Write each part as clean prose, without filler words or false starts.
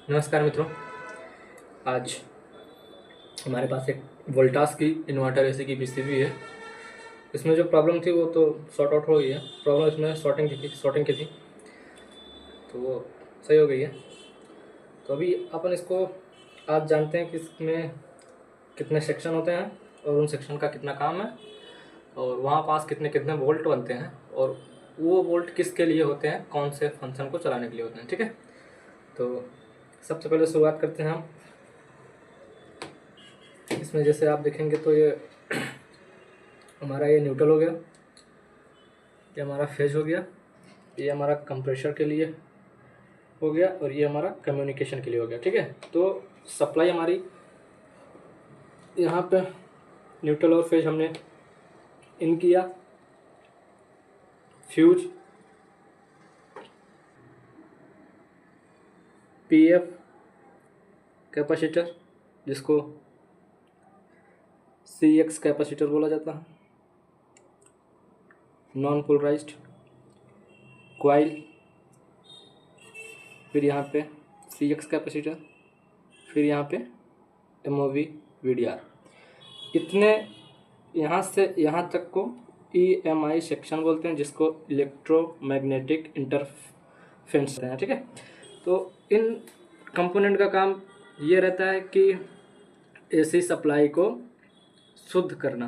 नमस्कार मित्रों। आज हमारे पास एक वोल्टास की इन्वर्टर एसी की पीसीबी है। इसमें जो प्रॉब्लम थी वो तो सॉर्ट आउट हो गई है। प्रॉब्लम इसमें शॉर्टिंग की थी तो वो सही हो गई है। तो अभी अपन इसको आज जानते हैं कि इसमें कितने सेक्शन होते हैं और उन सेक्शन का कितना काम है और वहाँ पास कितने कितने वोल्ट बनते हैं और वो वोल्ट किसके लिए होते हैं, कौन से फंक्शन को चलाने के लिए होते हैं। ठीक है, तो सबसे पहले शुरुआत करते हैं हम। इसमें जैसे आप देखेंगे तो ये हमारा ये न्यूट्रल हो गया, ये हमारा फेज हो गया, ये हमारा कंप्रेशर के लिए हो गया और ये हमारा कम्युनिकेशन के लिए हो गया। ठीक है, तो सप्लाई हमारी यहाँ पे न्यूट्रल और फेज हमने इन किया, फ्यूज, पीएफ कैपेसिटर जिसको सीएक्स कैपेसिटर बोला जाता है, नॉन पोलराइज्ड क्वाइल, फिर यहाँ पे सीएक्स कैपेसिटर, फिर यहाँ पे एमओवी वीडीआर। इतने यहाँ से यहाँ तक को ईएमआई सेक्शन बोलते हैं, जिसको इलेक्ट्रोमैग्नेटिक इंटरफेरेंस कहते हैं। ठीक है, तो इन कंपोनेंट का काम ये रहता है कि एसी सप्लाई को शुद्ध करना,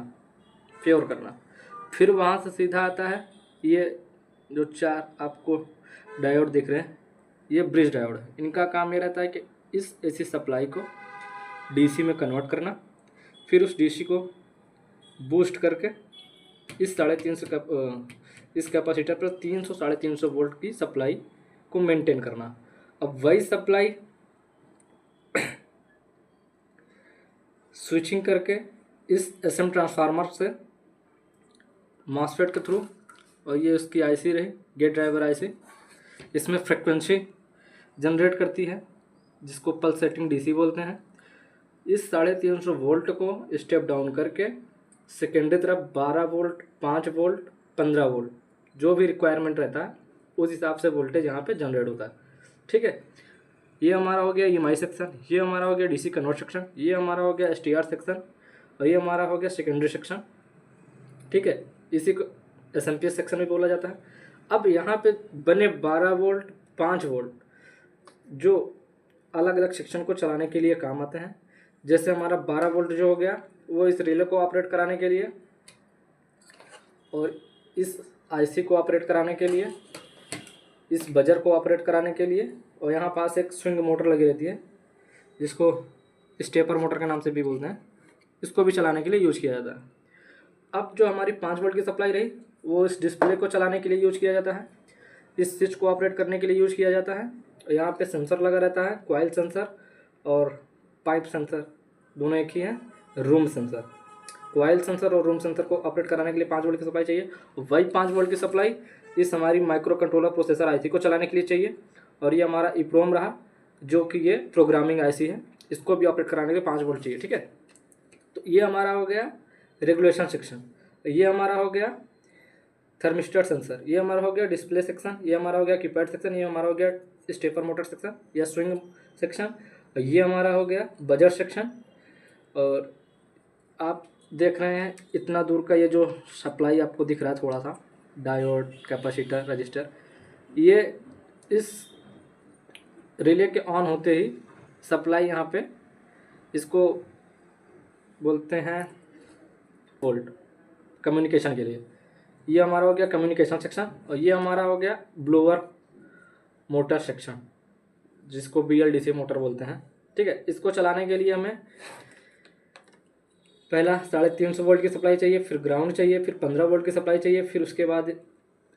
प्योर करना। फिर वहाँ से सीधा आता है ये जो चार आपको डायोड दिख रहे हैं, ये ब्रिज डायोड है। इनका काम ये रहता है कि इस एसी सप्लाई को डीसी में कन्वर्ट करना, फिर उस डीसी को बूस्ट करके इस 350 इस कैपेसिटर पर 300-350 वोल्ट की सप्लाई को मेंटेन करना। अब वही सप्लाई स्विचिंग करके इस एसएम ट्रांसफार्मर से मॉसफेट के थ्रू, और ये उसकी आईसी रही गेट ड्राइवर आईसी, इसमें फ्रिक्वेंसी जनरेट करती है जिसको पल्सेटिंग डीसी बोलते हैं। इस 350 वोल्ट को स्टेप डाउन करके सेकेंडरी तरफ 12 वोल्ट, 5 वोल्ट, 15 वोल्ट जो भी रिक्वायरमेंट रहता है उस हिसाब से वोल्टेज यहाँ पे जनरेट होता है। ठीक है, ये हमारा हो गया ईएमआई सेक्शन, ये हमारा हो गया डीसी कन्वर्ट सेक्शन, ये हमारा हो गया एसटीआर सेक्शन और ये हमारा हो गया सेकेंडरी सेक्शन। ठीक है, इसी को एसएमपीएस सेक्शन भी बोला जाता है। अब यहाँ पे बने 12 वोल्ट, 5 वोल्ट जो अलग अलग सेक्शन को चलाने के लिए काम आते हैं। जैसे हमारा 12 वोल्ट जो हो गया वो इस रिले को ऑपरेट कराने के लिए और इस आईसी को ऑपरेट कराने के लिए, इस बजर को ऑपरेट कराने के लिए, और यहाँ पास एक स्विंग मोटर लगी रहती है जिसको स्टेपर मोटर के नाम से भी बोलते हैं, इसको भी चलाने के लिए यूज किया जाता है। अब जो हमारी 5 वोल्ट की सप्लाई रही वो इस डिस्प्ले को चलाने के लिए यूज किया जाता है, इस स्विच को ऑपरेट करने के लिए यूज किया जाता है। यहाँ पे सेंसर लगा रहता है, कॉइल सेंसर और पाइप सेंसर, दोनों एक ही हैं, रूम सेंसर। कॉइल सेंसर और रूम सेंसर को ऑपरेट कराने के लिए 5 वोल्ट की सप्लाई चाहिए। वही 5 वोल्ट की सप्लाई इस हमारी माइक्रो कंट्रोलर प्रोसेसर आईसी को चलाने के लिए चाहिए। और ये हमारा ईप्रोम रहा जो कि ये प्रोग्रामिंग आईसी है, इसको भी ऑपरेट कराने के लिए 5 वोल्ट चाहिए। ठीक है, तो ये हमारा हो गया रेगुलेशन सेक्शन, ये हमारा हो गया थर्मिस्टर सेंसर, ये हमारा हो गया डिस्प्ले सेक्शन, ये हमारा हो गया कीपैड सेक्शन, ये हमारा हो गया स्टेपर मोटर सेक्शन या स्विंग सेक्शन, ये हमारा हो गया बजर सेक्शन। और आप देख रहे हैं इतना दूर का ये जो सप्लाई आपको दिख रहा है थोड़ा सा, डायोड, कैपेसिटर, रजिस्टर, ये इस रिले के ऑन होते ही सप्लाई यहाँ पे, इसको बोलते हैं वोल्ट कम्युनिकेशन के लिए। ये हमारा हो गया कम्युनिकेशन सेक्शन और ये हमारा हो गया ब्लोअर मोटर सेक्शन जिसको बीएलडीसी मोटर बोलते हैं। ठीक है, इसको चलाने के लिए हमें पहला 350 वोल्ट की सप्लाई चाहिए, फिर ग्राउंड चाहिए, फिर 15 वोल्ट की सप्लाई चाहिए, फिर उसके बाद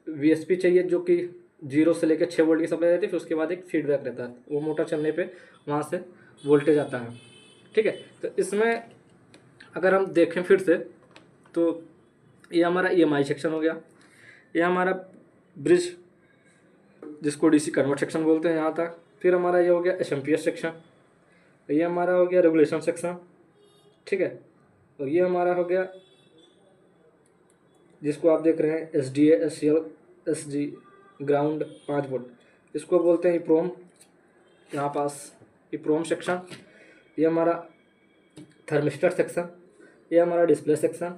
वीएसपी चाहिए जो कि 0 से लेकर 6 वोल्ट की सप्लाई रहती है, फिर उसके बाद एक फीडबैक रहता है, वो मोटर चलने पे वहाँ से वोल्टेज आता है। ठीक है, तो इसमें अगर हम देखें फिर से तो ये हमारा ईएमआई सेक्शन हो गया, ये हमारा ब्रिज जिसको डीसी कन्वर्ट सेक्शन बोलते हैं यहाँ तक, फिर हमारा ये हो गया एसएमपीएस सेक्शन, ये हमारा हो गया रेगुलेशन सेक्शन। ठीक है, और ये हमारा हो गया जिसको आप देख रहे हैं SDA, SCL, SG ground 5 volt, इसको बोलते हैं प्रोम। यहाँ पास इप्रोम सेक्शन, ये हमारा थर्मिस्टर सेक्शन, ये हमारा डिस्प्ले सेक्शन,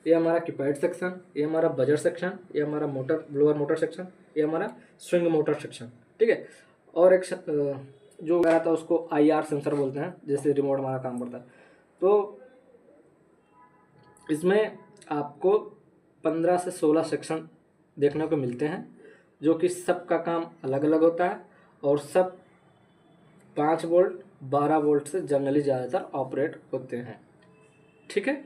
ये हमारा कीपैड सेक्शन, ये हमारा बजर सेक्शन, ये हमारा मोटर ब्लोअर मोटर सेक्शन, ये हमारा स्विंग मोटर सेक्शन। ठीक है। और एक जो कह रहा था उसको IR सेंसर बोलते हैं, जैसे रिमोट हमारा काम करता है। तो इसमें आपको 15 से 16 सेक्शन देखने को मिलते हैं, जो कि सबका काम अलग अलग होता है और सब 5 वोल्ट 12 वोल्ट से जनरली ज़्यादातर ऑपरेट होते हैं। ठीक है।